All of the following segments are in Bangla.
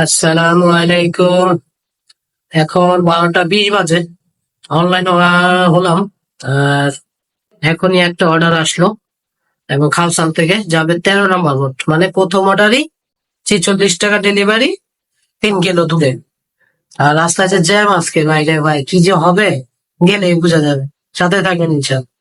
আসসালামু আলাইকুম। এখন 12টা 20 বাজে। অনলাইন হলাম। আর এখনই একটা অর্ডার আসলো এবং খালসান থেকে যাবে 13 নম্বর রোড, মানে প্রথম অর্ডারই 46 টাকা ডেলিভারি, 3 কিলো দূরে। আর রাস্তায় যে জ্যাম আজকে, ভাই রে ভাই, কি যে হবে গেলেই বোঝা যাবে। সাথে থাকবেন ইনশাল্লাহ।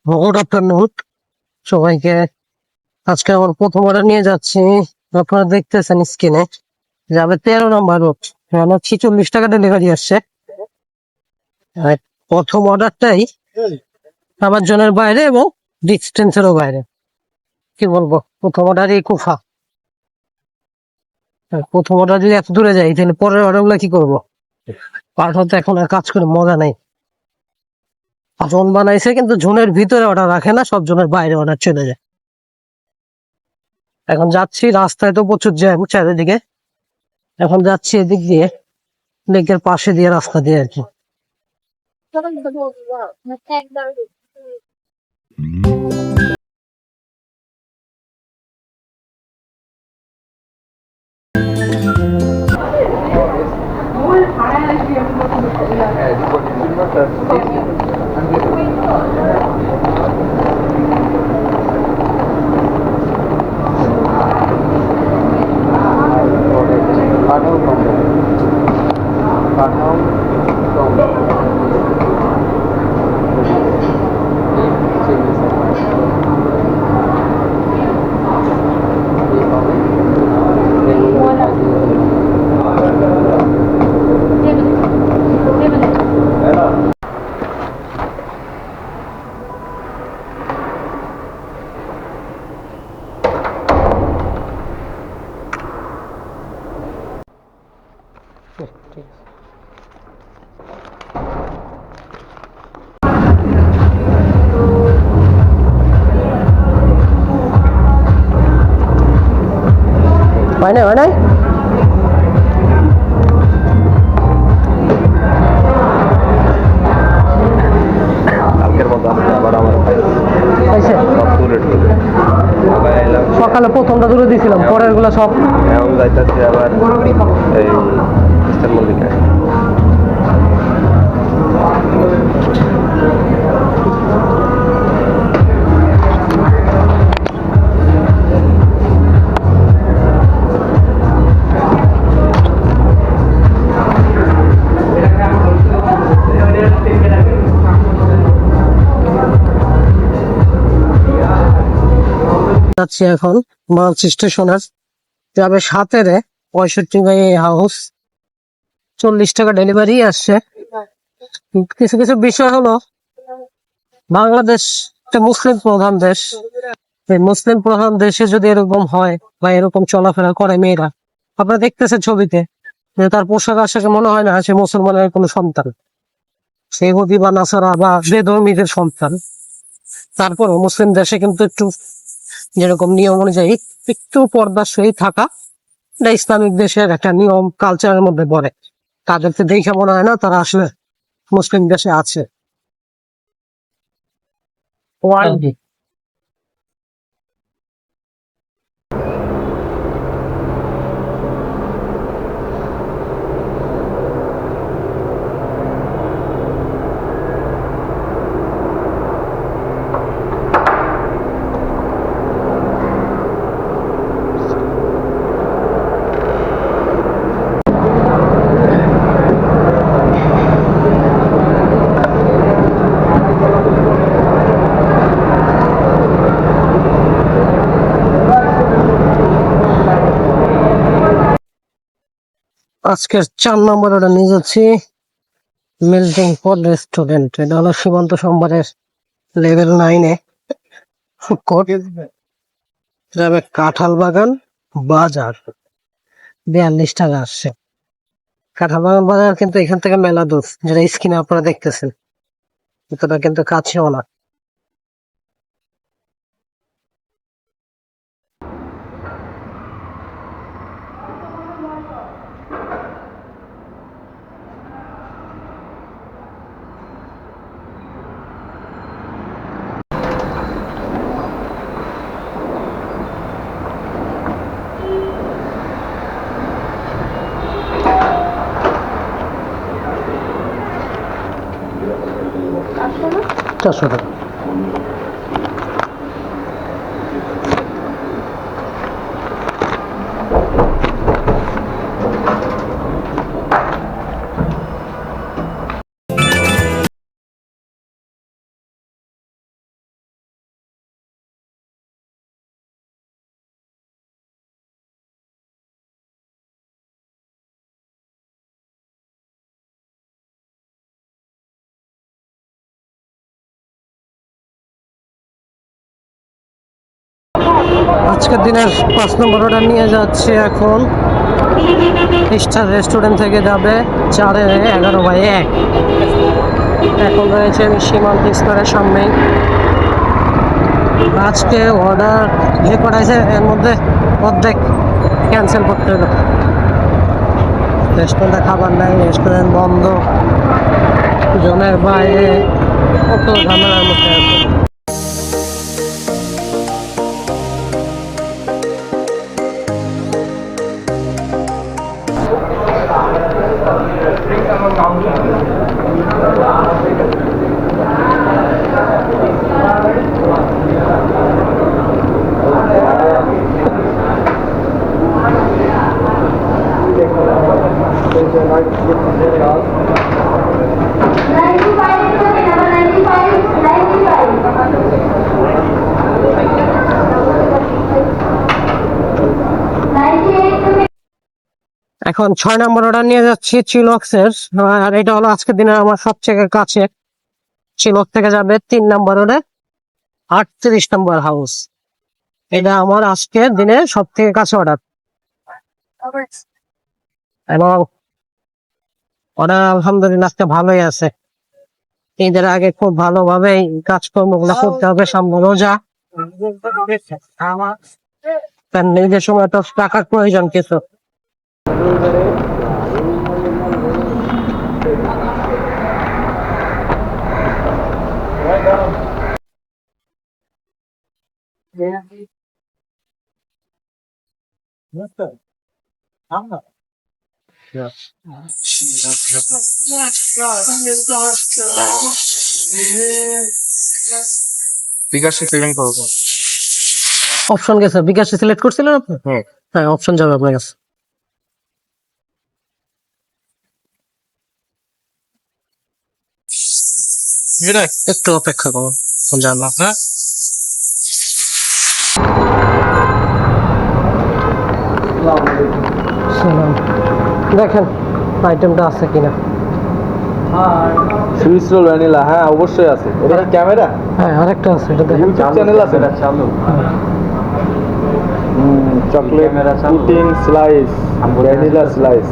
গুড আফটারনুন সবাইকে। আজকে আমার প্রথম অর্ডার নিয়ে যাচ্ছি। আপনারা দেখতেছেন স্ক্রিনে, যাবে 13 নম্বর রোড, মানে 46 টাকা ডেলিভারি আসছে। আর প্রথম অর্ডারটাই আমার জনের বাইরে এবং ডিস্টেন্সেরও বাইরে। কি বলবো, প্রথম অর্ডারই কুফা। আর প্রথম অর্ডার যদি এত দূরে যাই, তাহলে পরের অর্ডার গুলা কি করবো? পাঠাতে এখন আর কাজ করে মজা নেই। জোন বানাইছে কিন্তু জোনের ভিতরে অর্ডার রাখে না, সব জনের বাইরে অর্ডার চলে যায়। এখন যাচ্ছি, রাস্তায় তো প্রচুর জ্যাম চারিদিকে। এখন যাচ্ছি এদিক দিয়ে, লেকের পাশে দিয়ে, রাস্তা দিয়ে আর কি। হয় নাই, হয় নাই। কালকের মতো আজকে আবার আমার পাইছে? সব দূরে দূরে আবার এলাম। সকালে প্রথমটা দূরে দিয়েছিলাম, পরের গুলা সব এখন যাইতেছি আবার এই ইস্টার মল্লিকায়। যাচ্ছি এখন মার্চ স্টেশনের, যাবে 7-65 হাউস। 40 টাকা ডেলিভারি আসছে। কিছু কিছু বিষয় হলো, বাংলাদেশ একটা মুসলিম প্রধান দেশ। এই মুসলিম প্রধান দেশে যদি এরকম হয় বা এরকম চলাফেরা করে মেয়েরা, আপনারা দেখতেছেন ছবিতে যে তার পোশাক আশাকে মনে হয় না সে মুসলমানের কোনো সন্তান, সে ইহুদি বা নাসারা বা বেধর্মীদের সন্তান। তারপরও মুসলিম দেশে কিন্তু একটু যেরকম নিয়ম অনুযায়ী একটু পর্দার সহিত থাকা, এটা ইসলামিক দেশের একটা নিয়ম কালচারের মধ্যে পড়ে। তাদেরকে দেখে মনে হয় না তারা আসলে মুসলিম দেশে আছে। আজকের 4 নম্বর অর্ডার নিয়ে যাচ্ছি, মেল্টিং পট রেস্টুরেন্ট। এটা হলো সীমান্ত সম্ভারের লেভেল 9-এ ফুড কোর্ট। যাবে কাঁঠাল বাগান বাজার, 42 টাকা আসছে। কাঁঠালবাগান বাজার কিন্তু এখান থেকে মেলা দূর, যেটা স্ক্রিনে আপনারা দেখতেছেন, এতটা কিন্তু কাছেও না। চারশো টাকা। আজকের দিনের 5 নম্বর অর্ডার নিয়ে যাচ্ছে এখন স্টার রেস্টুরেন্ট থেকে, যাবে 4-11/1। এখন রয়েছে আমি সীমান্ত স্কোয়ারের সামনে। আজকে অর্ডার যে করাইছে এর মধ্যে অর্ধেক ক্যান্সেল করতে হবে। রেস্টুরেন্টে খাবার নাই, রেস্টুরেন্ট বন্ধ, জনের বাইরে, কত ঝামেলার মধ্যে আছে। এখন 6 নম্বর অর্ডার নিয়ে যাচ্ছি চিলক্সের, আর এটা হলো আজকের দিনে আমার সবচেয়ে কাছে। চিলক থেকে যাবে 3 নম্বর অর্ডার 38 নম্বর হাউস। এটা আমার আজকের দিনে সব থেকে কাছে অর্ডার, এবং অর্ডার আলহামদুলিল্লাহ আজকে ভালোই আছে। ঈদের আগে খুব ভালোভাবে এই কাজকর্মগুলো করতে হবে, সামনে রোজা, কারণ ঈদের সময় তো টাকার প্রয়োজন কিছু। বিকাশে পেমেন্ট করবো। অপশন গেছে, বিকাশে সিলেক্ট করছিলেন আপনি? হ্যাঁ, অপশন যাবে আপনার কাছে। একটু অপেক্ষা করো, জানলাম। হ্যাঁ, দেখেন আইটেমটা আছে কিনা। সুইস রোল ভ্যানিলা, হ্যাঁ অবশ্যই আছে। এটা কি ক্যামেরা? হ্যাঁ, আরেকটা আছে, এটা দেখেন। ইউটিউব চ্যানেল আছে এটা চালু। চকলেট কুটিন slice, vanilla slice,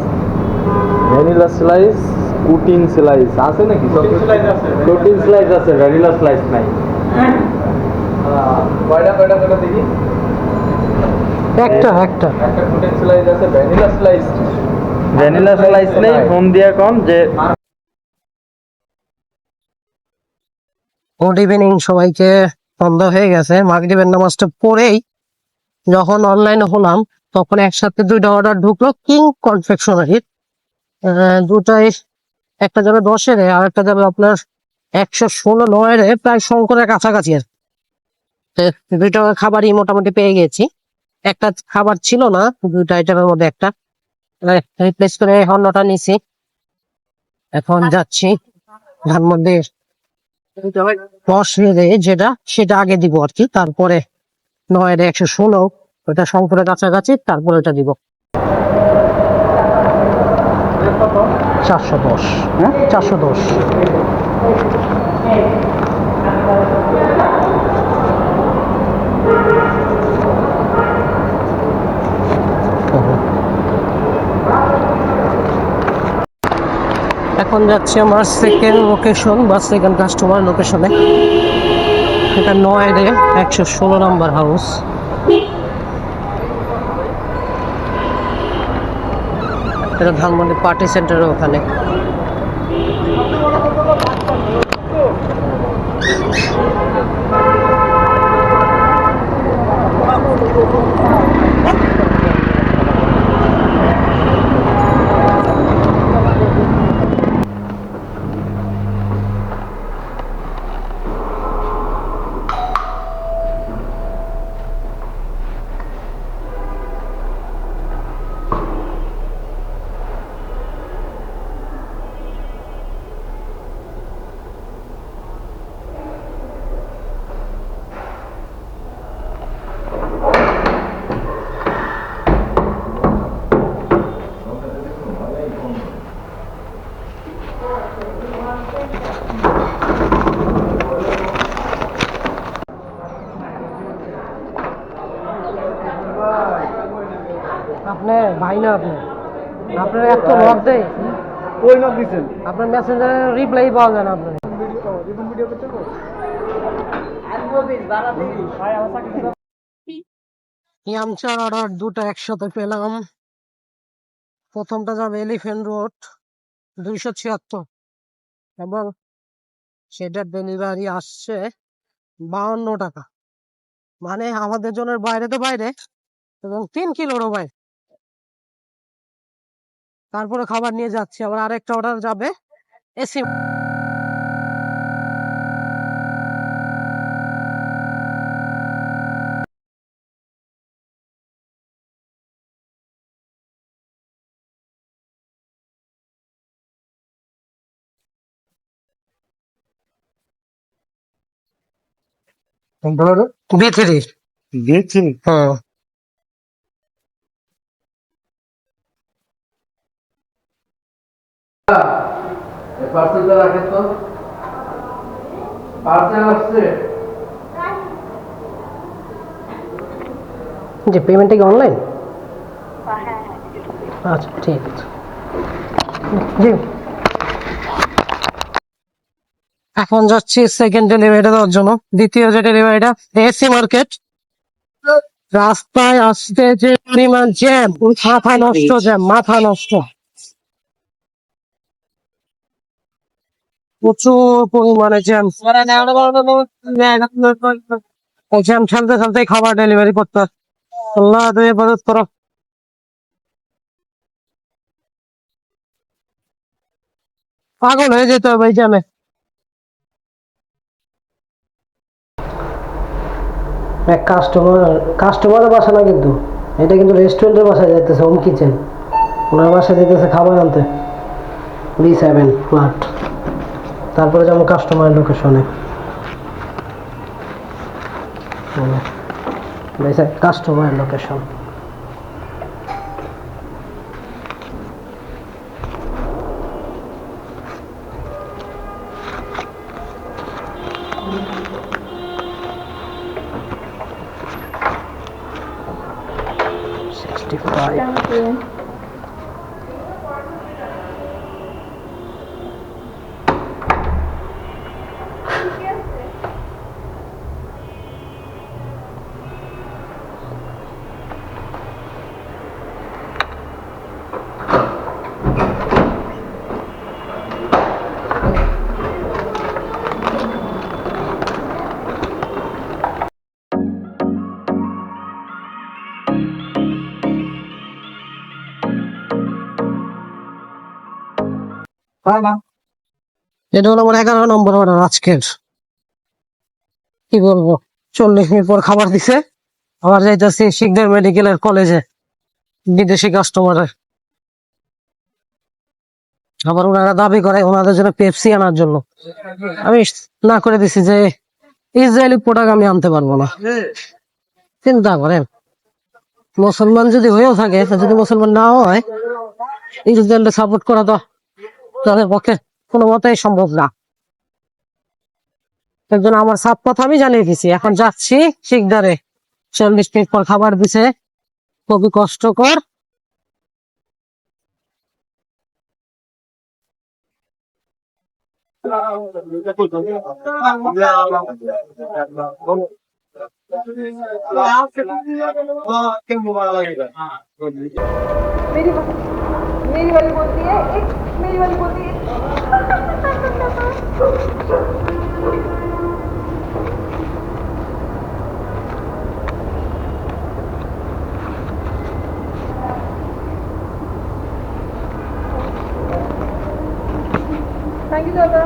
vanilla slice, কুটিন স্লাইস আছে নাকি? কুটিন স্লাইস আছে, ভ্যানিলা স্লাইস নাই। কয়টা কয়টা কয়টা দেখি। একটা কুটিন স্লাইস আছে, ভ্যানিলা স্লাইস, ভ্যানিলা স্লাইস নেই। ফোন দিয়ে কম যে। গুড ইভিনিং সবাইকে। সন্ধ্যা হয়ে গেছে, মাগরিবের নামাজটা পড়েই যখন অনলাইনে হলাম তখন একসাথে 2টা অর্ডার ঢুকলো কিং কনফেকশনারির। দুটাই, একটা যাবে 10-এর, আর একটা যাবে আপনার 116-9-এর, প্রায় শঙ্করের কাছাকাছি। আর 2টা খাবারই মোটামুটি পেয়ে গেছি। একটা খাবার ছিল না 2টা আইটেমের মধ্যে, একটা রিপ্লেস করে অন্যটা নিছি। এখন যাচ্ছি ধানমন্ডি 10-এর যেটা, সেটা আগে দিব আর কি, তারপরে 9-এর 116 ওটা শঙ্করের কাছাকাছি, তারপরে ওটা দিব। 410। হ্যাঁ, 410। এখন যাচ্ছি আমার সেকেন্ড লোকেশন বা সেকেন্ড কাস্টমার লোকেশনে। এটা নয়ডে 116 নম্বর হাউস। এটা ধানমন্ডি পার্টি সেন্টারের ওখানে। আপনি ভাই না, আপনি আপনার এত লক দেয়, কই নক দিছেন? আপনার মেসেঞ্জারে রিপ্লাই পাওয়া যায় না। আপনার ভিডিও করতে কো? ইয়ামচার অর্ডার দুটো একসাথে পেলাম। প্রথমটা যাবে এলিফ্যান্ট রোড 276 এবং সেটার ডেলিভারি আসছে 52 টাকা। মানে আমাদের জনের বাইরে তো বাইরে, এবং 3 কিলোরও বাইরে। তারপরে খাবার নিয়ে যাচ্ছি, আবার আরেকটা অর্ডার যাবে এসি। B3। দিয়েছেন? হ্যাঁ, পার্সেলটা রাখেন তো। পার্সেল আসছে। যে পেমেন্টটা কি অনলাইন? আচ্ছা ঠিক আছে জি। এখন যাচ্ছি সেকেন্ড ডেলিভারিটা দেওয়ার জন্য। দ্বিতীয় যে ডেলিভারিটা এসি মার্কেট। রাস্তায় আসতে যে পরিমাণ জ্যাম, মাথা নষ্ট জ্যাম, মাথা নষ্ট। প্রচুর পরিমাণে জ্যাম। ওই জ্যাম ঠেলতে ঠেলতে খাবার ডেলিভারি করতে হয়। আল্লাহ তুমি হেফাজত করো। পাগল হয়ে যেতে হবে এই জ্যামে। এক কাস্টমারের বাসা না, কিন্তু এটা কিন্তু রেস্টুরেন্টের বাসায় যাইতেছে, হোম কিচেন। ওনার বাসায় যেতেছে খাবার আনতে, B7 ফ্ল্যাট। তারপরে যেমন কাস্টমারের লোকেশনে কাস্টমারের লোকেশন। এটা হলো আমার 11 নম্বর অর্ডার আজকের। কি বলবো, 40 মিনিট পর খাবার দিছে। আবার যাইতেছি শিকদার মেডিকেলের কলেজে, বিদেশি কাস্টমারের। আবার ওনারা দাবি করে ওনাদের জন্য পেপসি আনার জন্য। আমি না করে দিছি যে ইসরায়েলি প্রোডাক্ট আমি আনতে পারবো না। চিন্তা করেন, মুসলমান যদি হয়েও থাকে, যদি মুসলমান না হয়, ইসরায়েলকে সাপোর্ট করা তো তাদের পক্ষে কোনো মতেই সম্ভব না। তার জন্য আমার সাপ কথা আমি জানিয়ে দিছি। এখন যাচ্ছি শিকদারে, 40 মিনিট পর খাবার দিছে, খুবই কষ্টকর। मेरी मेरी वाली बोलती है एक मेरी वाली बोलती है थैंक यू दादा